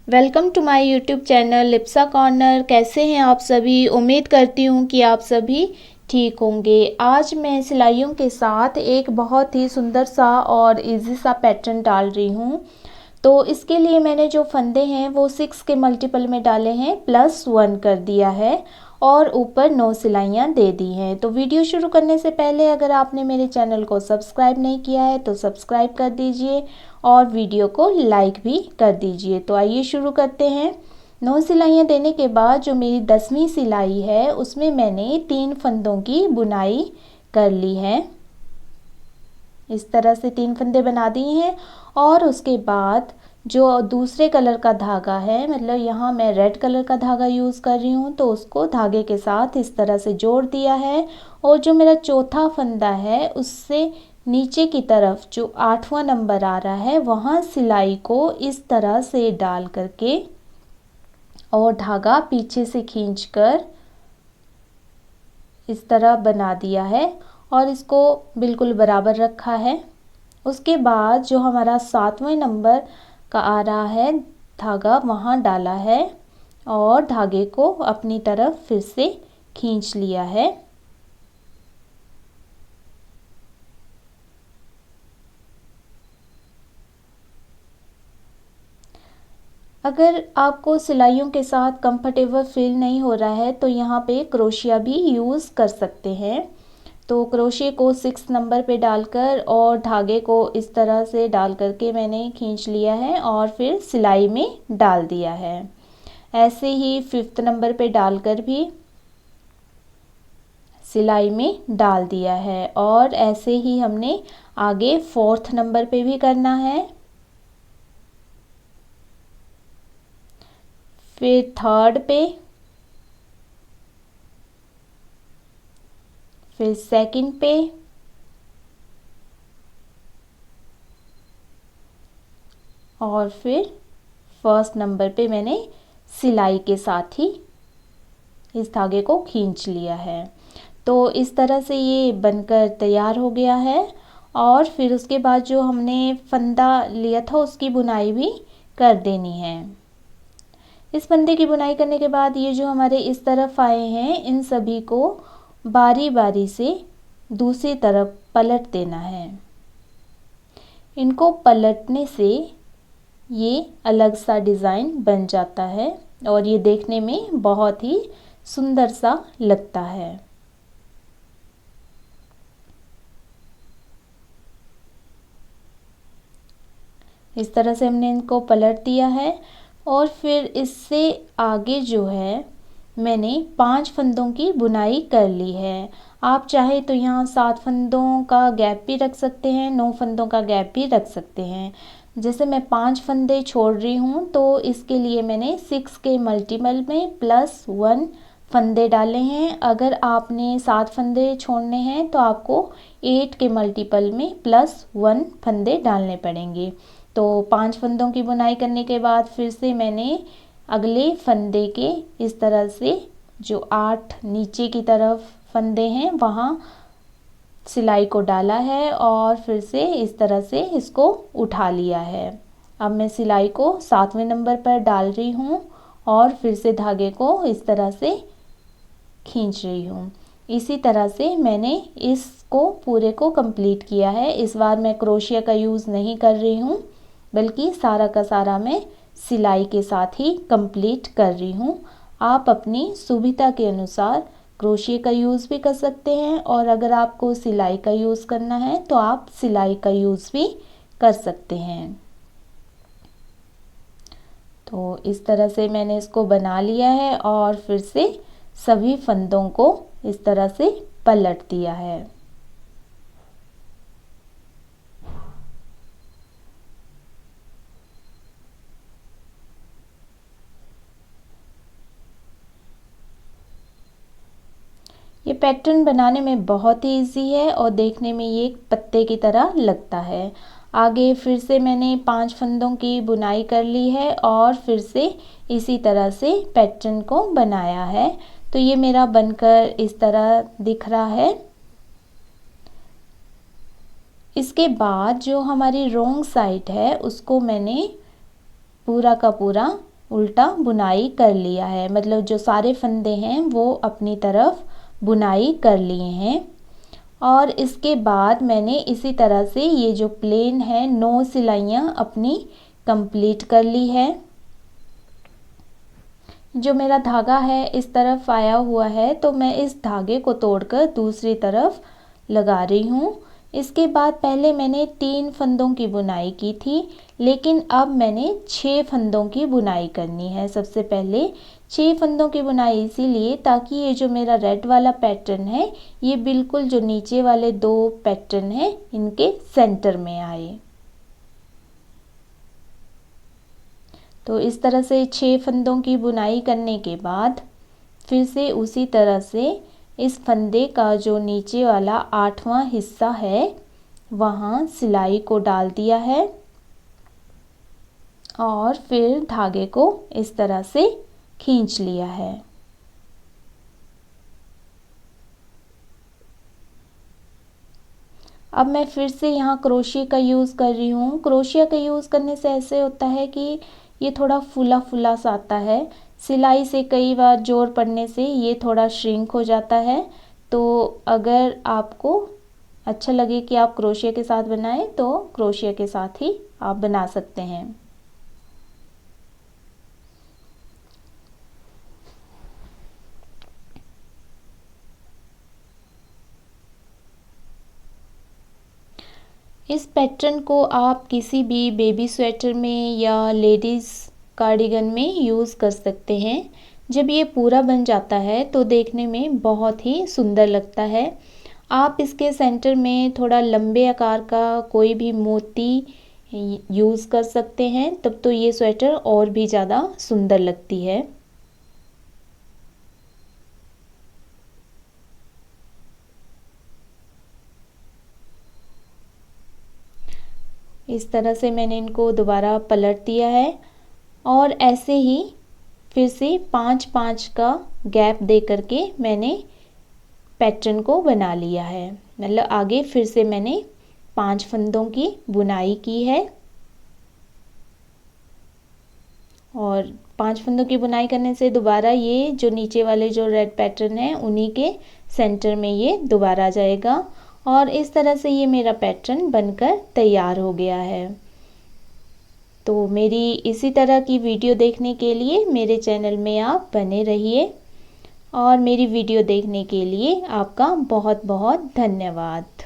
Welcome to my YouTube channel Lipsa corner. कैसे हैं आप सभी? उम्मीद करती हूँ कि आप सभी ठीक होंगे। आज मैं सिलाइयों के साथ एक बहुत ही सुंदर सा और इजी सा पैटर्न डाल रही हूँ। तो इसके लिए मैंने जो फंदे हैं वो 6 के मल्टीपल में डाले हैं, +1 कर दिया है और ऊपर 9 सिलाइयाँ दे दी हैं। तो वीडियो शुरू करने से पहले अगर आपने मेरे चैनल को सब्सक्राइब नहीं किया है तो सब्सक्राइब कर दीजिए और वीडियो को लाइक भी कर दीजिए। तो आइए शुरू करते हैं। 9 सिलाइयाँ देने के बाद जो मेरी 10वीं सिलाई है उसमें मैंने 3 फंदों की बुनाई कर ली है। इस तरह से 3 फंदे बना दिए हैं और उसके बाद जो दूसरे कलर का धागा है, मतलब यहाँ मैं रेड कलर का धागा यूज़ कर रही हूँ, तो उसको धागे के साथ इस तरह से जोड़ दिया है। और जो मेरा चौथा फंदा है उससे नीचे की तरफ जो 8वां नंबर आ रहा है वहाँ सिलाई को इस तरह से डाल करके और धागा पीछे से खींचकर इस तरह बना दिया है और इसको बिल्कुल बराबर रखा है। उसके बाद जो हमारा 7वें नंबर का आ रहा है धागा वहाँ डाला है और धागे को अपनी तरफ फिर से खींच लिया है। अगर आपको सिलाइयों के साथ कंफर्टेबल फील नहीं हो रहा है तो यहाँ पे क्रोशिया भी यूज़ कर सकते हैं। तो क्रोशिया को 6 नंबर पे डालकर और धागे को इस तरह से डाल करके मैंने खींच लिया है और फिर सिलाई में डाल दिया है। ऐसे ही 5th नंबर पे डालकर भी सिलाई में डाल दिया है और ऐसे ही हमने आगे 4th नंबर पे भी करना है। फिर 3rd पे, फिर 2nd पे और फिर 1st नंबर पे मैंने सिलाई के साथ ही इस धागे को खींच लिया है। तो इस तरह से ये बनकर तैयार हो गया है। और फिर उसके बाद जो हमने फंदा लिया था उसकी बुनाई भी कर देनी है। इस फंदे की बुनाई करने के बाद ये जो हमारे इस तरफ आए हैं इन सभी को बारी बारी से दूसरी तरफ पलट देना है। इनको पलटने से ये अलग सा डिज़ाइन बन जाता है और ये देखने में बहुत ही सुंदर सा लगता है। इस तरह से हमने इनको पलट दिया है और फिर इससे आगे जो है मैंने 5 फंदों की बुनाई कर ली है। आप चाहे तो यहाँ 7 फंदों का गैप भी रख सकते हैं, 9 फंदों का गैप भी रख सकते हैं। जैसे मैं 5 फंदे छोड़ रही हूँ तो इसके लिए मैंने 6 के मल्टीपल में +1 फंदे डाले हैं। अगर आपने 7 फंदे छोड़ने हैं तो आपको 8 के मल्टीपल में +1 फंदे डालने पड़ेंगे। तो 5 फंदों की बुनाई करने के बाद फिर से मैंने अगले फंदे के इस तरह से जो 8 नीचे की तरफ फंदे हैं वहाँ सिलाई को डाला है और फिर से इस तरह से इसको उठा लिया है। अब मैं सिलाई को 7वें नंबर पर डाल रही हूँ और फिर से धागे को इस तरह से खींच रही हूँ। इसी तरह से मैंने इसको पूरे को कंप्लीट किया है। इस बार मैं क्रोशिया का यूज़ नहीं कर रही हूँ बल्कि सारा का सारा मैं सिलाई के साथ ही कंप्लीट कर रही हूँ। आप अपनी सुविधा के अनुसार क्रोशिया का यूज़ भी कर सकते हैं और अगर आपको सिलाई का यूज़ करना है तो आप सिलाई का यूज़ भी कर सकते हैं। तो इस तरह से मैंने इसको बना लिया है और फिर से सभी फंदों को इस तरह से पलट दिया है। ये पैटर्न बनाने में बहुत ही इजी है और देखने में ये एक पत्ते की तरह लगता है। आगे फिर से मैंने 5 फंदों की बुनाई कर ली है और फिर से इसी तरह से पैटर्न को बनाया है। तो ये मेरा बनकर इस तरह दिख रहा है। इसके बाद जो हमारी रॉन्ग साइड है उसको मैंने पूरा का पूरा उल्टा बुनाई कर लिया है, मतलब जो सारे फंदे हैं वो अपनी तरफ बुनाई कर लिए हैं। और इसके बाद मैंने इसी तरह से ये जो प्लेन है 9 सिलाइयाँ अपनी कंप्लीट कर ली है। जो मेरा धागा है इस तरफ आया हुआ है, तो मैं इस धागे को तोड़कर दूसरी तरफ लगा रही हूँ। इसके बाद पहले मैंने 3 फंदों की बुनाई की थी, लेकिन अब मैंने 6 फंदों की बुनाई करनी है। सबसे पहले 6 फंदों की बुनाई इसीलिए ताकि ये जो मेरा रेड वाला पैटर्न है ये बिल्कुल जो नीचे वाले 2 पैटर्न हैं इनके सेंटर में आए। तो इस तरह से 6 फंदों की बुनाई करने के बाद फिर से उसी तरह से इस फंदे का जो नीचे वाला 8वां हिस्सा है वहाँ सिलाई को डाल दिया है और फिर धागे को इस तरह से खींच लिया है। अब मैं फिर से यहाँ क्रोशिया का यूज़ कर रही हूँ। क्रोशिया का यूज़ करने से ऐसे होता है कि ये थोड़ा फूला फूला सा आता है। सिलाई से कई बार जोर पड़ने से ये थोड़ा श्रिंक हो जाता है। तो अगर आपको अच्छा लगे कि आप क्रोशिया के साथ बनाएं तो क्रोशिया के साथ ही आप बना सकते हैं। इस पैटर्न को आप किसी भी बेबी स्वेटर में या लेडीज़ कार्डिगन में यूज़ कर सकते हैं। जब ये पूरा बन जाता है तो देखने में बहुत ही सुंदर लगता है। आप इसके सेंटर में थोड़ा लंबे आकार का कोई भी मोती यूज़ कर सकते हैं, तब तो ये स्वेटर और भी ज़्यादा सुंदर लगती है। इस तरह से मैंने इनको दोबारा पलट दिया है और ऐसे ही फिर से 5-5 का गैप दे करके मैंने पैटर्न को बना लिया है। मतलब आगे फिर से मैंने 5 फंदों की बुनाई की है और 5 फंदों की बुनाई करने से दोबारा ये जो नीचे वाले जो रेड पैटर्न है उन्हीं के सेंटर में ये दोबारा आ जाएगा और इस तरह से ये मेरा पैटर्न बनकर तैयार हो गया है। तो मेरी इसी तरह की वीडियो देखने के लिए मेरे चैनल में आप बने रहिए और मेरी वीडियो देखने के लिए आपका बहुत बहुत धन्यवाद।